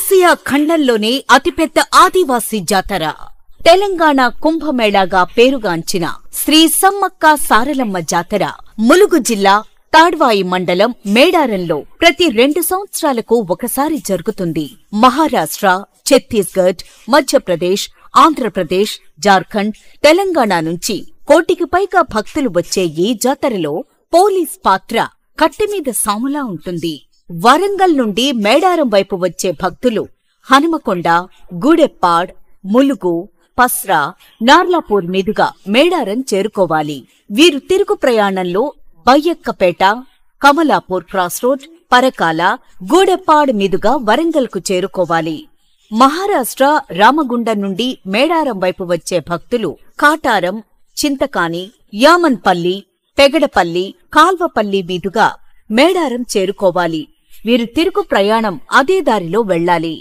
Asia ఖండంలోనే అతిపెద్ద ఆదివాసీ జాతర తెలంగాణ కుంభమేళాగా పేరుగాంచిన శ్రీ సమ్మక్క సారలమ్మ జాతర ములుగు జిల్లా తాడ్వాయి మండలం మేడారంలో ప్రతి 2 సంవత్సరాలకు ఒకసారి జరుగుతుంది. మహారాష్ట్ర, ఛత్తీస్గఢ్, మధ్యప్రదేశ్, ఆంధ్రప్రదేశ్, జార్ఖండ్, తెలంగాణ నుంచి 1 కోటికి పైగా భక్తులు వచ్చే ఈ జాతరలో పోలీస్ పాత్ర కట్టెమీద సాములా ఉంటుంది. వరంగల్ నుండి మేడారం వైపు వచ్చే భక్తులు హనుమకొండ, గూడెప్పాడ్, ములుగు, పస్రా, నార్లాపూర్ మీదుగా మేడారం చేరుకోవాలి. వీరు తిరుగు ప్రయాణంలో బయ్యక్కపేట, కమలాపూర్ క్రాస్ రోడ్, పరకాల, గూడెప్పాడ్ మీదుగా వరంగల్కు చేరుకోవాలి. మహారాష్ట్ర రామగుండం నుండి మేడారం వైపు వచ్చే భక్తులు కాటారం, చింతకాని, యామన్పల్లి, పెగడపల్లి, కాల్వపల్లి మీదుగా మేడారం చేరుకోవాలి. వీరు తిరుగు ప్రయాణం అదే దారిలో వెళ్లాలి.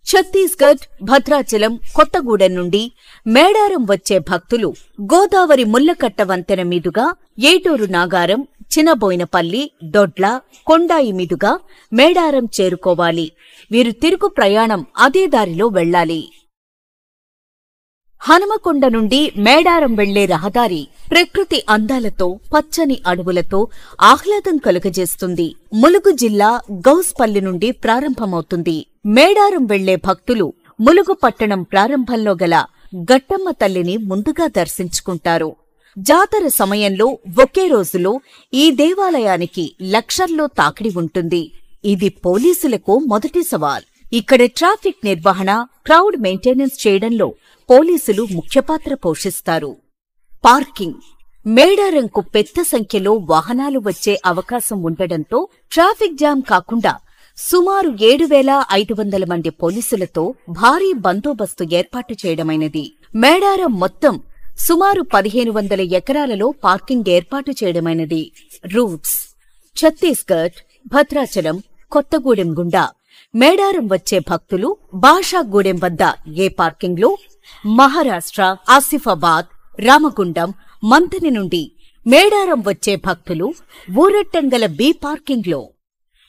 ఛత్తీస్గఢ్, భద్రాచలం, కొత్తగూడెం నుండి మేడారం వచ్చే భక్తులు గోదావరి ముల్లకట్ట వంతెన మీదుగా ఏటూరు నాగారం, చినబోయినపల్లి, దొడ్ల, కొండాయి మీదుగా మేడారం చేరుకోవాలి. వీరు తిరుగు ప్రయాణం అదే దారిలో వెళ్లాలి. హనుమకొండ నుండి మేడారం వెళ్లే రహదారి ప్రకృతి అందాలతో, పచ్చని అడవులతో ఆహ్లాదం కలుగజేస్తుంది. ములుగు జిల్లా గౌస్పల్లి నుండి ప్రారంభమవుతుంది. మేడారం వెళ్లే భక్తులు ములుగు పట్టణం ప్రారంభంలో గల గట్టమ్మ తల్లిని ముందుగా దర్శించుకుంటారు. జాతర సమయంలో ఒకే రోజులో ఈ దేవాలయానికి లక్షల్లో తాకిడి ఉంటుంది. ఇది పోలీసులకు మొదటి సవాల్. ఇక్కడ ట్రాఫిక్ నిర్వహణ, క్రౌడ్ మెయింటెనెన్స్ చేయడంలో పోలీసులు ముఖ్యపాత్ర పోషిస్తారు. పార్కింగ్ మేడారంకు పెద్ద సంఖ్యలో వాహనాలు వచ్చే అవకాశం ఉండడంతో ట్రాఫిక్ జామ్ కాకుండా సుమారు 7,500 మంది పోలీసులతో భారీ బందోబస్తు ఏర్పాటు చేయడమైనది. మేడారం మొత్తం సుమారు 1,500 ఎకరాలలో పార్కింగ్ ఏర్పాటు చేయడమైనది. రూట్స్ ఛత్తీస్గఢ్, భద్రాచలం, కొత్తగూడెం గుండా మేడారం వచ్చే భక్తులు భాషాగూడెం వద్ద ఏ పార్కింగ్లో, మహారాష్ట్ర ఆసిఫాబాద్, రామగుండం, మంథని నుండి మేడారం వచ్చే భక్తులు ఊరట్టంగల బి పార్కింగ్లో,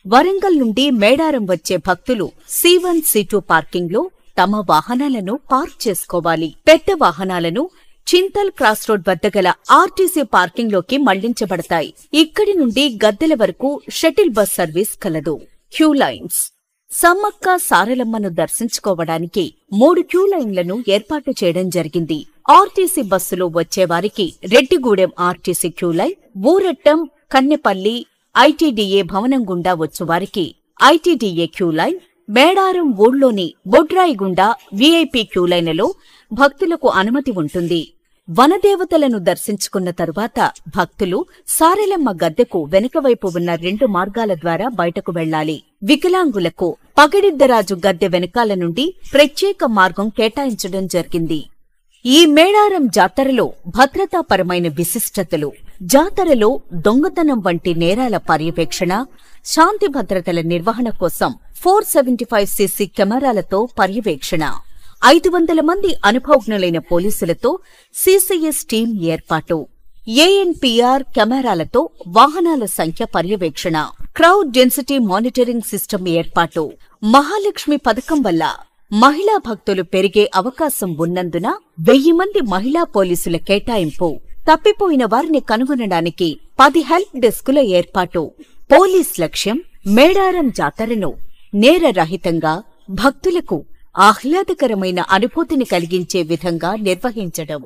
వరంగల్ నుండి మేడారం వచ్చే భక్తులు C1, C2 పార్కింగ్లో తమ వాహనాలను పార్క్ చేసుకోవాలి. పెద్ద వాహనాలను చింతల్ క్రాస్ రోడ్ వద్ద గల ఆర్టీసీ పార్కింగ్లోకి మళ్లించబడతాయి. ఇక్కడి నుండి గద్దెల వరకు షటిల్ బస్ సర్వీస్ కలదు. క్యూ లైన్స్ సమ్మక్క సారలమ్మను దర్శించుకోవడానికి 3 క్యూ లైన్లను ఏర్పాటు చేయడం జరిగింది. ఆర్టీసీ బస్సులో వచ్చేవారికి Reddygudem RTC queue line, Urattam, Kannepalli, ITDA భవనం గుండా వచ్చేవారికి ఐటీడీఏ క్యూ లైన్, మేడారం ఊళ్ళోని బొడ్రాయి గుండా వీఐపీ క్యూ లైన్లలో భక్తులకు అనుమతి ఉంటుంది. వనదేవతలను దర్శించుకున్న తరువాత భక్తులు సారలమ్మ గద్దెకు వెనుకవైపు ఉన్న 2 మార్గాల ద్వారా బయటకు వెళ్లాలి. వికలాంగులకు పగడిద్దరాజు గద్దె వెనకాల నుండి ప్రత్యేక మార్గం కేటాయించడం జరిగింది. ఈ మేడారం జాతరలో భద్రతాపరమైన విశిష్టతలు: జాతరలో దొంగతనం వంటి నేరాల పర్యవేక్షణ, శాంతి భద్రతల నిర్వహణ కోసం 475cc కెమెరాలతో పర్యవేక్షణ, 500 మంది అనుభవజ్ఞులైన పోలీసులతో సిసిఎస్ టీం ఏర్పాటు, ఏఎన్పిఆర్ కెమెరాలతో వాహనాల సంఖ్య పర్యవేక్షణ, క్రౌడ్ డెన్సిటీ మానిటరింగ్ సిస్టమ్ ఏర్పాటు. మహాలక్ష్మి పథకం వల్ల మహిళా భక్తులు పెరిగే అవకాశం ఉన్నందున 1000 మంది మహిళా పోలీసుల కేటాయింపు. తప్పిపోయిన వారిని కనుగొనడానికి 10 హెల్ప్ డెస్కుల ఏర్పాటు. పోలీస్ లక్ష్యం మేడారం జాతరను నేరరహితంగా, భక్తులకు ఆహ్లాదకరమైన అనుభూతిని కలిగించే విధంగా నిర్వహించడం.